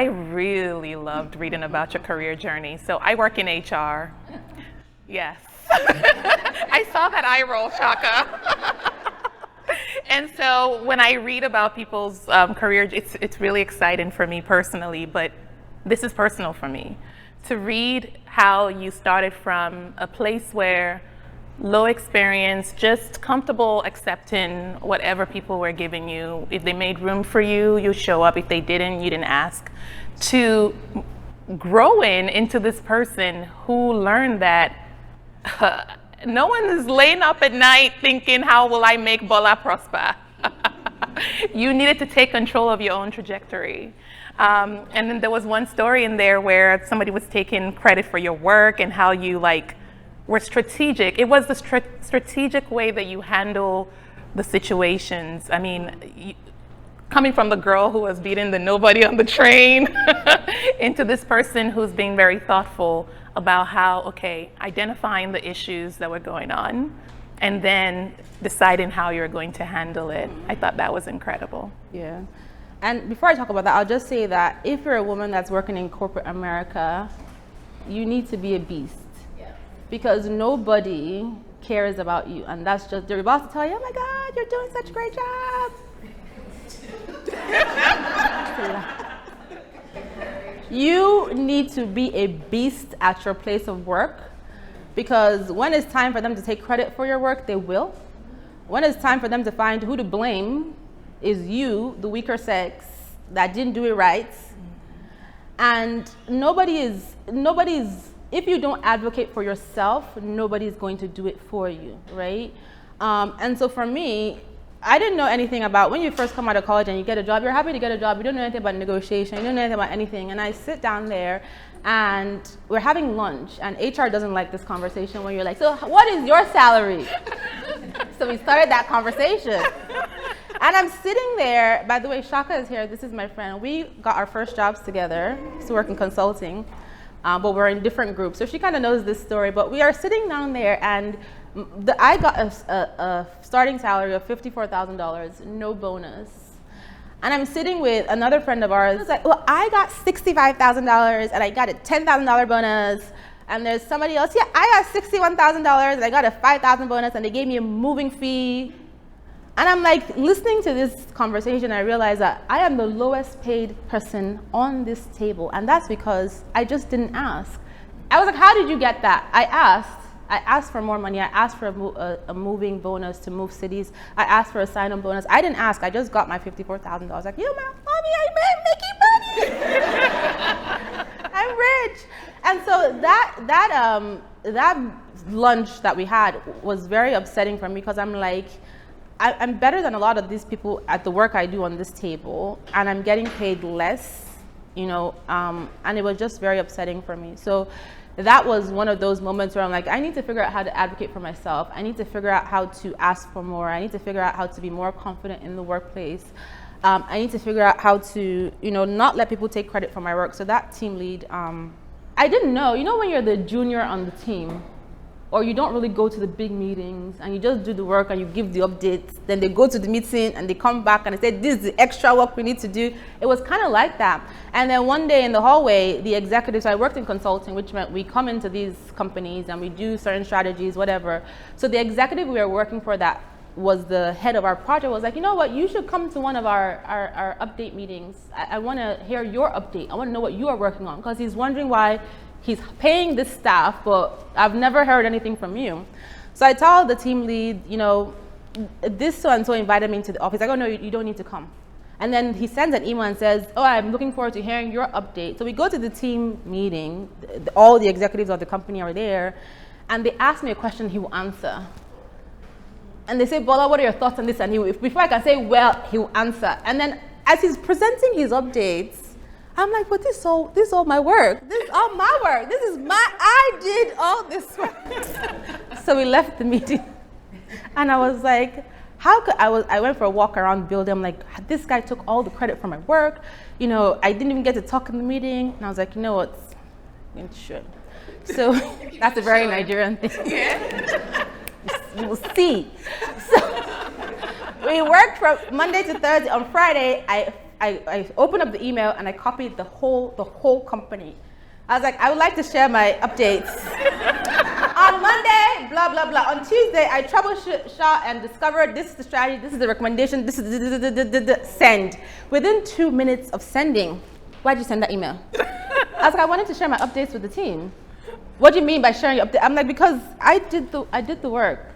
I really loved reading about your career journey. So I work in HR. Yes. I saw that eye roll, Shaka. And so when I read about people's career, it's really exciting for me personally, but this is personal for me. To read how you started from a place where low experience, just comfortable accepting whatever people were giving you. If they made room for you, you show up. If they didn't, you didn't ask. To growing into this person who learned that no one is laying up at night thinking, how will I make Bola prosper? You needed to take control of your own trajectory. And then there was one story in there where somebody was taking credit for your work and how you were strategic. It was the strategic way that you handle the situations. I mean, coming from the girl who was beating the nobody on the train into this person who's being very thoughtful about how, okay, identifying the issues that were going on and then deciding how you're going to handle it. I thought that was incredible. Yeah. And before I talk about that, I'll just say that if you're a woman that's working in corporate America, you need to be a beast. Yeah. Because nobody cares about you. And that's just, they're about to tell you, oh my God, you're doing such a great job. You need to be a beast at your place of work, because when it's time for them to take credit for your work, they will. When it's time for them to find who to blame, is you, the weaker sex, that didn't do it right. And nobody's, if you don't advocate for yourself, nobody's going to do it for you, right? And so for me, I didn't know anything about, when you first come out of college and you get a job, you're happy to get a job, you don't know anything about negotiation, you don't know anything about anything. And I sit down there and we're having lunch, and HR doesn't like this conversation when you're like, so what is your salary? So we started that conversation. And I'm sitting there, by the way, Shaka is here, this is my friend. We got our first jobs together to work in consulting, but we're in different groups. So she kind of knows this story, but we are sitting down there and I got a starting salary of $54,000, no bonus. And I'm sitting with another friend of ours who's like, well, I got $65,000 and I got a $10,000 bonus. And there's somebody else, yeah, I got $61,000 and I got a $5,000 bonus and they gave me a moving fee. And I'm like, listening to this conversation, I realized that I am the lowest paid person on this table. And that's because I just didn't ask. I was like, how did you get that? I asked for more money. I asked for a moving bonus to move cities. I asked for a sign-on bonus. I didn't ask. I just got my $54,000. I was like, you know, mommy, I'm making money. I'm rich. And so that lunch that we had was very upsetting for me, because I'm like, I'm better than a lot of these people at the work I do on this table, and I'm getting paid less, you know, and it was just very upsetting for me. So that was one of those moments where I'm like, I need to figure out how to advocate for myself. I need to figure out how to ask for more. I need to figure out how to be more confident in the workplace. I need to figure out how to, you know, not let people take credit for my work. So that team lead, I didn't know, you know, when you're the junior on the team, or you don't really go to the big meetings and you just do the work and you give the updates, then they go to the meeting and they come back and they say, this is the extra work we need to do. It was kind of like that. And then one day in the hallway, the executives, I worked in consulting, which meant we come into these companies and we do certain strategies, whatever. So the executive we were working for that was the head of our project was like, you know what, you should come to one of our update meetings. I want to hear your update. I want to know what you are working on, because he's wondering why he's paying this staff, but I've never heard anything from you. So I tell the team lead, you know, this so-and-so invited me into the office. I go, no, you don't need to come. And then he sends an email and says, oh, I'm looking forward to hearing your update. So we go to the team meeting, all the executives of the company are there, and they ask me a question he will answer. And they say, Bola, what are your thoughts on this? And before I can say, well, he will answer. And then as he's presenting his updates, I'm like, but this is all my work. This is all my work. I did all this work. So we left the meeting. And I was like, I went for a walk around the building. I'm like, this guy took all the credit for my work. You know, I didn't even get to talk in the meeting. And I was like, you know what? It should. So that's a very Nigerian thing. Yeah. You will see. So we worked from Monday to Thursday. On Friday, I I opened up the email and I copied the whole company. I was like, I would like to share my updates. On Monday, blah, blah, blah. On Tuesday, I troubleshot and discovered this is the strategy, this is the recommendation, this is send. Within 2 minutes of sending, why'd you send that email? I was like, I wanted to share my updates with the team. What do you mean by sharing your update? I'm like, because I did the work.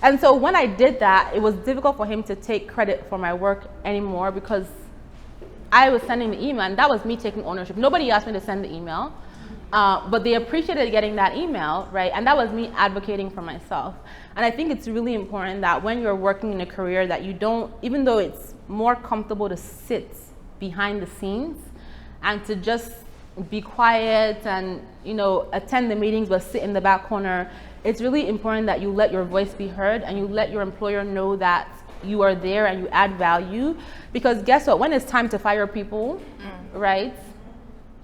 And so when I did that, it was difficult for him to take credit for my work anymore because I was sending the email, and that was me taking ownership. Nobody asked me to send the email, but they appreciated getting that email, right? And that was me advocating for myself. And I think it's really important that when you're working in a career that you don't, even though it's more comfortable to sit behind the scenes and to just be quiet and, you know, attend the meetings but sit in the back corner, it's really important that you let your voice be heard and you let your employer know that you are there and you add value. Because guess what, when it's time to fire people, right,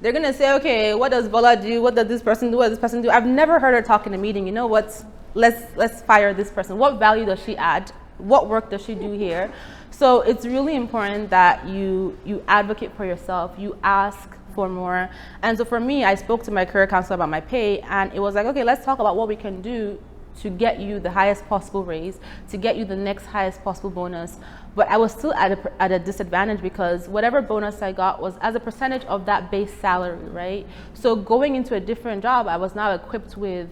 they're gonna say, okay, what does Bola do? What does this person do? What does this person do? I've never heard her talk in a meeting. You know what, let's fire this person. What value does she add? What work does she do here? So it's really important that you advocate for yourself, you ask for more. And so for me, I spoke to my career counselor about my pay, and it was like, okay, let's talk about what we can do to get you the highest possible raise, to get you the next highest possible bonus. But I was still at a disadvantage because whatever bonus I got was as a percentage of that base salary, right? So going into a different job, I was now equipped with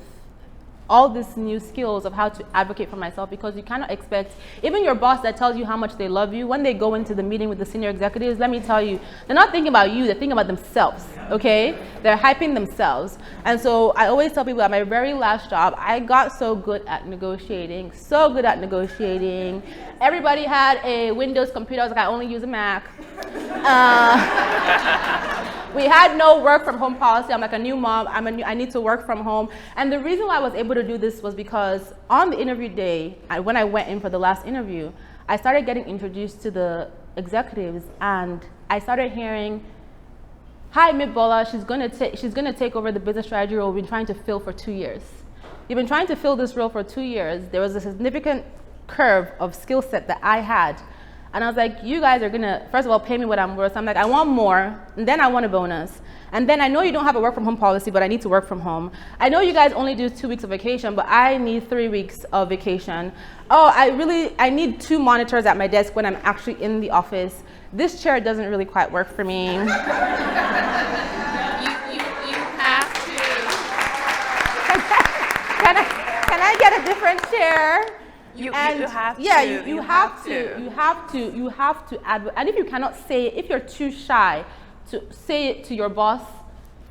all these new skills of how to advocate for myself, because you cannot expect, even your boss that tells you how much they love you, when they go into the meeting with the senior executives, let me tell you, they're not thinking about you, they're thinking about themselves, okay? They're hyping themselves. And so I always tell people at my very last job, I got so good at negotiating, so good at negotiating. Everybody had a Windows computer. I was like, I only use a Mac. We had no work from home policy. I'm like a new mom. I need to work from home. And the reason why I was able to do this was because on the interview day, when I went in for the last interview, I started getting introduced to the executives, and I started hearing, hi, Ms. Bola, she's gonna take over the business strategy role we've been trying to fill for 2 years. You've been trying to fill this role for 2 years. There was a significant curve of skill set that I had. And I was like, you guys are gonna, first of all, pay me what I'm worth. I'm like, I want more, and then I want a bonus. And then I know you don't have a work from home policy, but I need to work from home. I know you guys only do 2 weeks of vacation, but I need 3 weeks of vacation. Oh, I need 2 monitors at my desk when I'm actually in the office. This chair doesn't really quite work for me. You have to. Can I get a different chair? You have to. Yeah, you have to advocate. And if you cannot say it, if you're too shy to say it to your boss,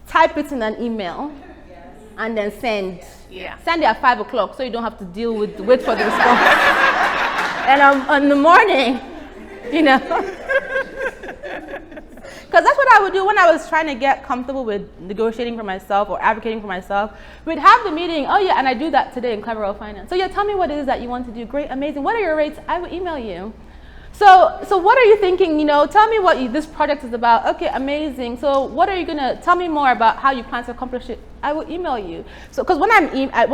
type it in an email and then send. Yeah. Send it at 5 o'clock so you don't have to wait for the response. And in the morning, you know. Because that's what I would do when I was trying to get comfortable with negotiating for myself or advocating for myself. We'd have the meeting, oh yeah, and I do that today in Clever World Finance. So yeah, tell me what it is that you want to do. Great, amazing. What are your rates? I will email you. So what are you thinking? You know, tell me what this project is about. Okay, amazing. So what are you gonna tell me more about how you plan to accomplish it? I will email you. So because when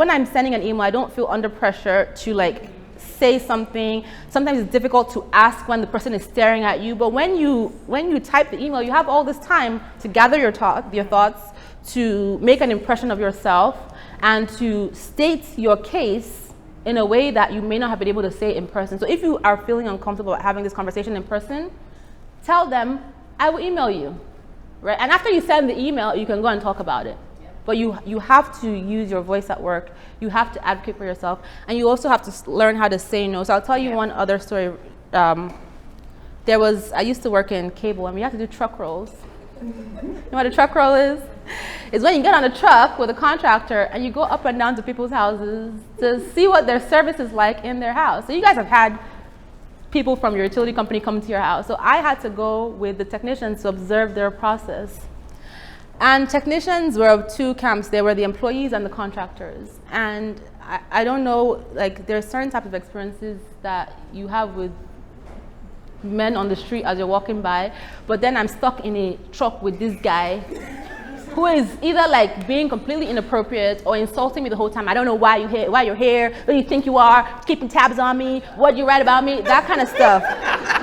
I'm sending an email, I don't feel under pressure to like say something. Sometimes it's difficult to ask when the person is staring at you. But when you type the email, you have all this time to gather your thoughts, to make an impression of yourself, and to state your case in a way that you may not have been able to say in person. So if you are feeling uncomfortable about having this conversation in person, tell them, I will email you, right? And after you send the email, you can go and talk about it. But you have to use your voice at work. You have to advocate for yourself. And you also have to learn how to say no. So I'll tell you one other story. I used to work in cable, and we had to do truck rolls. You know what a truck roll is? It's when you get on a truck with a contractor and you go up and down to people's houses to see what their service is like in their house. So you guys have had people from your utility company come to your house. So I had to go with the technicians to observe their process. And technicians were of 2 camps. They were the employees and the contractors. And I don't know, like there are certain types of experiences that you have with men on the street as you're walking by, but then I'm stuck in a truck with this guy who is either like being completely inappropriate or insulting me the whole time. I don't know why you're here, who do you think you are, keeping tabs on me, what do you write about me, that kind of stuff.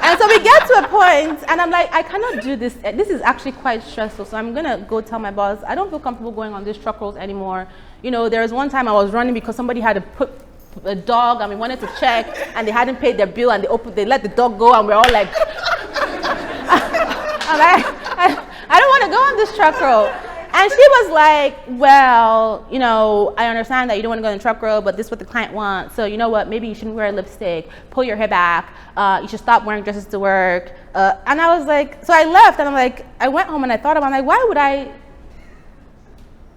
And so we get to a point, and I'm like, I cannot do this. This is actually quite stressful. So I'm gonna go tell my boss, I don't feel comfortable going on these truck rolls anymore. You know, there was one time I was running because somebody had to put a dog, and we wanted to check, and they hadn't paid their bill, and they let the dog go, and we're all like, I'm like, I don't want to go on this truck roll. And she was like, well, you know, I understand that you don't want to go on the truck roll, but this is what the client wants. So you know what, maybe you shouldn't wear lipstick, pull your hair back, you should stop wearing dresses to work. And I was like, so I left, and I'm like, I went home and I thought about it, I'm like,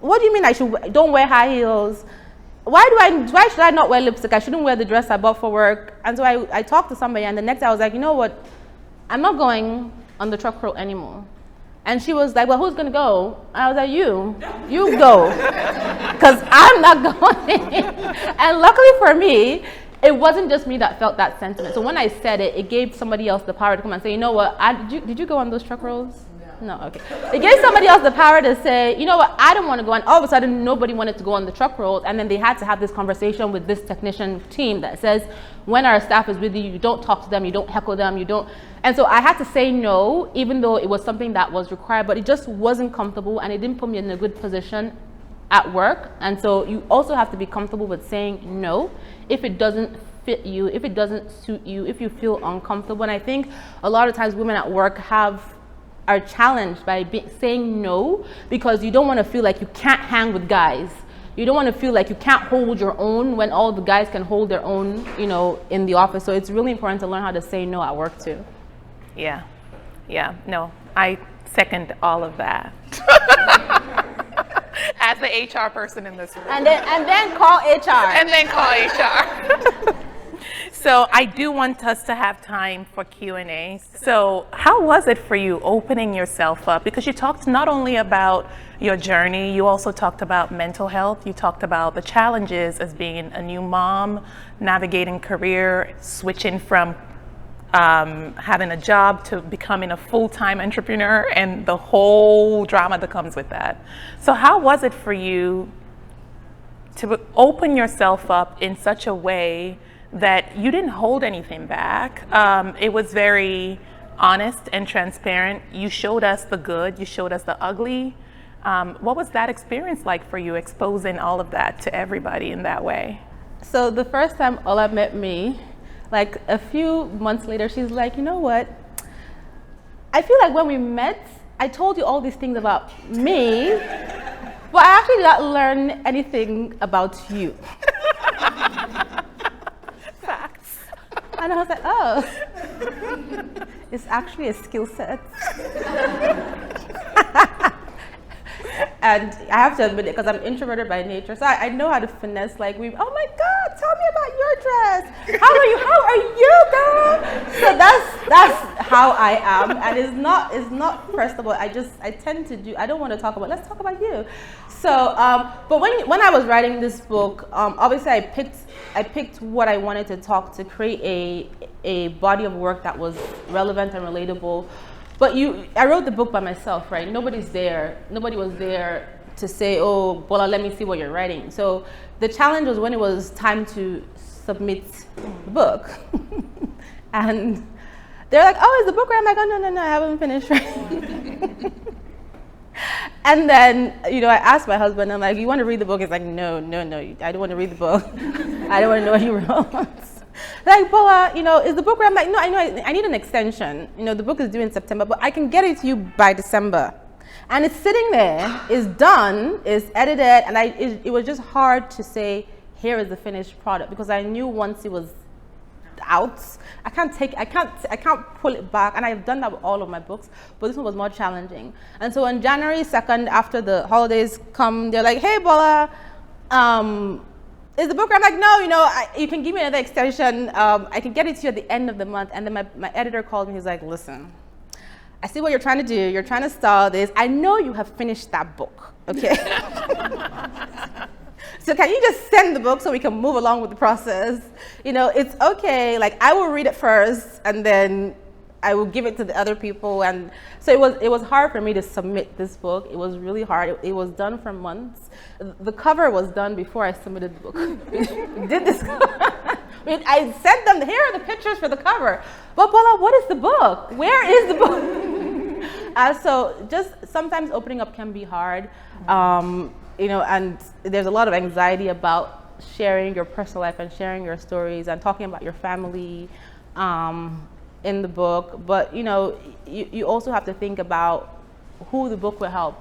what do you mean don't wear high heels? Why should I not wear lipstick? I shouldn't wear the dress I bought for work. And so I talked to somebody, and the next day I was like, you know what, I'm not going on the truck roll anymore. And she was like, well, who's gonna go? And I was like, you go, because I'm not going. And luckily for me, it wasn't just me that felt that sentiment. So when I said it, it gave somebody else the power to come and say, you know what, did you go on those truck rolls? No, okay. It gave somebody else the power to say, you know what, I don't want to go. And all of a sudden, nobody wanted to go on the truck rolls. And then they had to have this conversation with this technician team that says, when our staff is with you, you don't talk to them, you don't heckle them, you don't. And so I had to say no, even though it was something that was required, but it just wasn't comfortable, and it didn't put me in a good position at work. And so you also have to be comfortable with saying no if it doesn't fit you, if it doesn't suit you, if you feel uncomfortable. And I think a lot of times women at work are challenged by saying no, because you don't want to feel like you can't hang with guys. You don't want to feel like you can't hold your own when all the guys can hold their own, you know, in the office. So it's really important to learn how to say no at work too. Yeah, no, I second all of that. As the HR person in this room. And then call HR. And then call HR. So I do want us to have time for Q&A. So how was it for you opening yourself up? Because you talked not only about your journey, you also talked about mental health. You talked about the challenges as being a new mom, navigating career, switching from having a job to becoming a full-time entrepreneur, and the whole drama that comes with that. So how was it for you to open yourself up in such a way that you didn't hold anything back? It was very honest and transparent. You showed us the good, you showed us the ugly. What was that experience like for you, exposing all of that to everybody in that way? So the first time Ola met me, like a few months later, she's like, you know what? I feel like when we met, I told you all these things about me, but I actually did not learn anything about you. Facts. And I was like, oh, it's actually a skill set. And I have to admit it, because I'm introverted by nature, so I know how to finesse, like, oh my God, tell me about your dress. How are you, girl? So that's how I am, and it's not personable. I tend to I don't want to talk about, let's talk about you. So, but when I was writing this book, obviously I picked what I wanted to talk, to create a body of work that was relevant and relatable. But I wrote the book by myself, right? Nobody was there to say, oh, Bola, let me see what you're writing. So the challenge was when it was time to submit the book. And they're like, oh, is the book ready? I'm like, oh, no, I haven't finished writing. And then, you know, I asked my husband, I'm like, you want to read the book? He's like, no, I don't want to read the book. I don't want to know what you wrote. Like, Bola, you know, is the book ready? I'm like, no, I know, I need an extension. You know, the book is due in September, but I can get it to you by December. And it's sitting there, it's done, it's edited, and it was just hard to say, here is the finished product, because I knew once it was out, I can't pull it back, and I've done that with all of my books, but this one was more challenging. And so on January 2nd, after the holidays come, they're like, hey, Bola, is the book? I'm like, no, you know, you can give me another extension. I can get it to you at the end of the month. And then my editor called me. He's like, listen, I see what you're trying to do. You're trying to stall this. I know you have finished that book, okay? So can you just send the book so we can move along with the process? You know, it's okay. Like, I will read it first, and then I will give it to the other people. And so it was hard for me to submit this book. It was really hard. It was done for months. The cover was done before I submitted the book. We I sent them, here are the pictures for the cover. But Bola, what is the book? Where is the book? So just sometimes opening up can be hard, and there's a lot of anxiety about sharing your personal life and sharing your stories and talking about your family in the book. But, you also have to think about who the book will help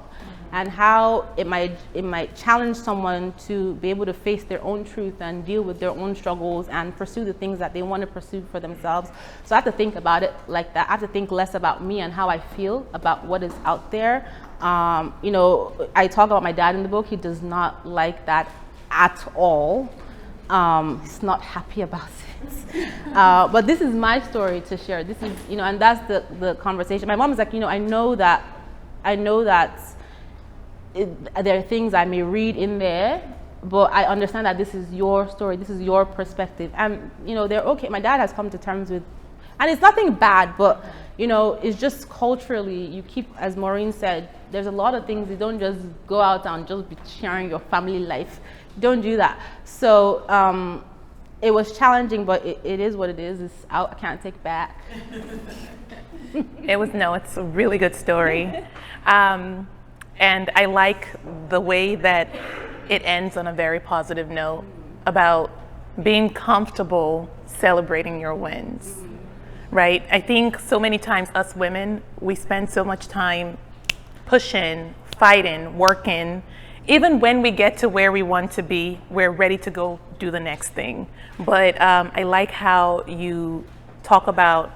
and how it might challenge someone to be able to face their own truth and deal with their own struggles and pursue the things that they want to pursue for themselves. So I have to think about it like that. I have to think less about me and how I feel about what is out there. I talk about my dad in the book. He does not like that at all. He's not happy about it. But this is my story to share. This is, and that's the conversation. My mom is like, I know that there are things I may read in there, but I understand that this is your story, this is your perspective. And, they're okay. My dad has come to terms with, and it's nothing bad, but, it's just culturally, you keep, as Maureen said, there's a lot of things, you don't just go out and just be sharing your family life. You don't do that. So it was challenging, but it is what it is. It's out, I can't take back. It's a really good story. And I like the way that it ends on a very positive note about being comfortable celebrating your wins, right? I think so many times us women, we spend so much time pushing, fighting, working. Even when we get to where we want to be, we're ready to go do the next thing. But I like how you talk about,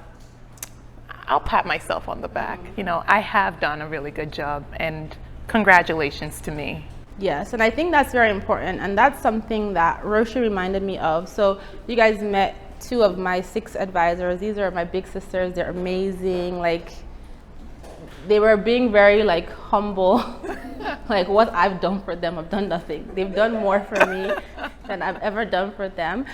I'll pat myself on the back. I have done a really good job, and congratulations to me. Yes, and I think that's very important, and that's something that Roshi reminded me of. So you guys met 2 of my 6 advisors. These are my big sisters. They're amazing. They were being very humble. What I've done for them, I've done nothing. They've done more for me than I've ever done for them.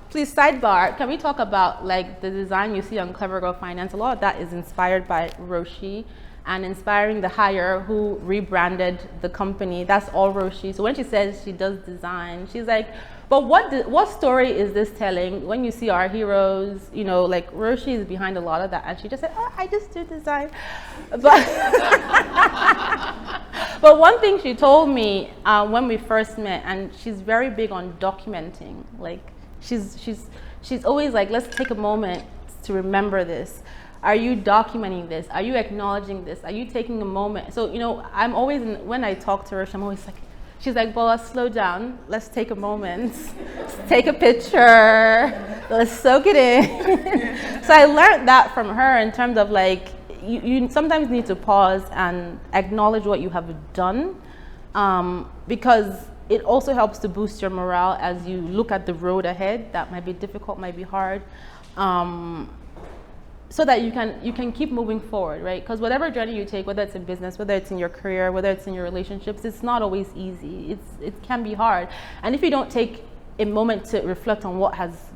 Please, sidebar, can we talk about the design you see on Clever Girl Finance? A lot of that is inspired by Roshi and inspiring the hire who rebranded the company. That's all Roshi. So when she says she does design, she's like, but what story is this telling? When you see our heroes, Roshi is behind a lot of that. And she just said, oh, I just do design. But, but one thing she told me when we first met, and she's very big on documenting. She's always like, let's take a moment to remember this. Are you documenting this? Are you acknowledging this? Are you taking a moment? So, I'm always, when I talk to her, I'm always like, she's like, Bola, slow down. Let's take a moment. Let's take a picture. Let's soak it in. So I learned that from her in terms of you sometimes need to pause and acknowledge what you have done, because it also helps to boost your morale as you look at the road ahead. That might be difficult, might be hard. So that you can keep moving forward, right? Because whatever journey you take, whether it's in business, whether it's in your career, whether it's in your relationships, it's not always easy. It can be hard. And if you don't take a moment to reflect on what has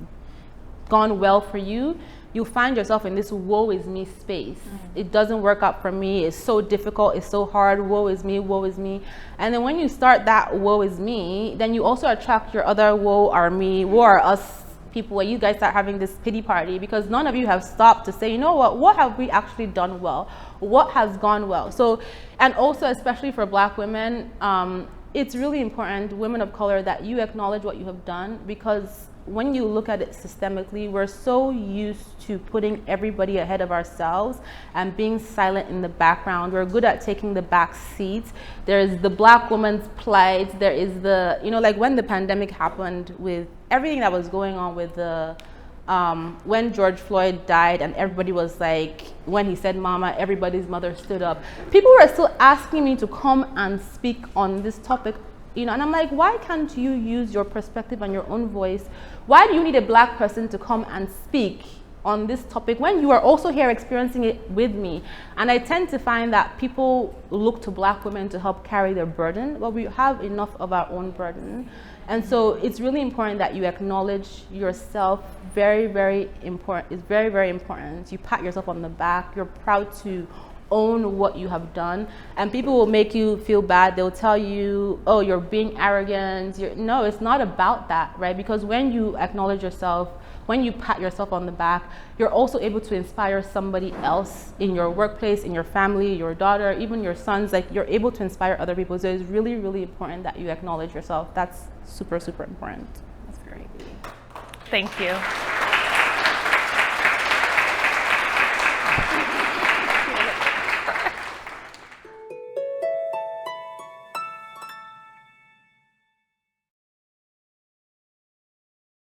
gone well for you, you'll find yourself in this woe is me space. Mm-hmm. It doesn't work out for me. It's so difficult. It's so hard. Woe is me. Woe is me. And then when you start that woe is me, then you also attract your other woe are me, woe are us people, where you guys start having this pity party because none of you have stopped to say, you know what have we actually done well? What has gone well? So, and also especially for Black women, it's really important, women of color, that you acknowledge what you have done, because when you look at it systemically, we're so used to putting everybody ahead of ourselves and being silent in the background. We're good at taking the back seats. There's the Black woman's plight. There is the, when the pandemic happened, with everything that was going on with the, when George Floyd died and everybody was like, when he said mama, everybody's mother stood up. People were still asking me to come and speak on this topic. And I'm like, why can't you use your perspective and your own voice? Why do you need a Black person to come and speak on this topic when you are also here experiencing it with me? And I tend to find that people look to Black women to help carry their burden, but we have enough of our own burden. And so it's really important that you acknowledge yourself. Very, very important. It's very, very important. You pat yourself on the back. You're proud to own what you have done. And people will make you feel bad. They'll tell you, oh, you're being arrogant. No, it's not about that, right? Because when you acknowledge yourself, when you pat yourself on the back, you're also able to inspire somebody else in your workplace, in your family, your daughter, even your sons. Like, you're able to inspire other people. So it's really, really important that you acknowledge yourself. That's super, super important. That's great. Thank you.